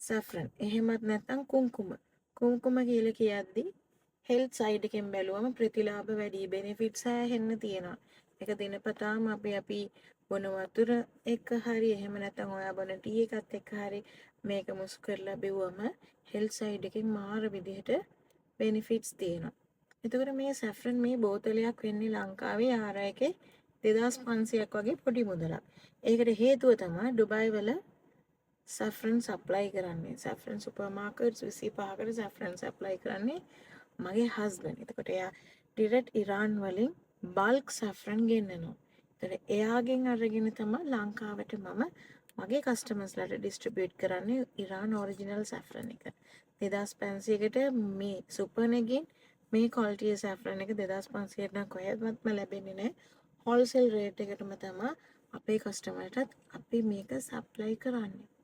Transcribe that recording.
saffron. එහෙමත් නැත්නම් කුංකුම. කුංකුම කියලා කියද්දී හෙල්ත් සයිඩ් එකෙන් බැලුවම ප්‍රතිලාභ වැඩි බෙනිෆිට්ස් හැහෙන්න තියෙනවා. ඒක දිනපතාම අපි බොන වතුර එක හරි එහෙම නැත්නම් ඔයා බොන ටී එකත් එක්ක හරි මේක මුස් කරලා බිව්වම හෙල්ත් සයිඩ් එකෙන් මාර විදිහට බෙනිෆිට්ස් තියෙනවා. එතකොට මේ සැෆ්‍රන් මේ බෝතලයක් වෙන්නේ ලංකාවේ ආරයකේ 2500ක් වගේ පොඩි මුදලක්. ඒකට හේතුව තමයි ඩුබායි වල සැෆ්‍රන් සප්ලයි කරන්නේ. සැෆ්‍රන් සුපර් මාකට්ස් 25කට සැෆ්‍රන් සප්ලයි කරන්නේ මගේ හස්බන්ඩ්. එතකොට එයා ඩිරෙක්ට් ඉරාන් වලින් බල්ක් සැෆ්‍රන් ගෙන්නනවා. එතකොට එයාගෙන් අරගෙන තමයි ලංකාවට මම මගේ කස්ටමර්ස්ලාට ඩිස්ට්‍රිබියුට් කරන්නේ ඉරාන් ඔරිජිනල් සැෆ්‍රන් එක. 2500කට මේ සුපර් එකකින් මේ ක්වොලිටි සැෆ්‍රන් එක 2500ට නම් කොහෙත්ම ලැබෙන්නේ නැහැ. හෝල්සේල් රේට් එකටම තමයි අපේ කස්ටමර්ටත් අපි මේක සප්ලයි කරන්නේ.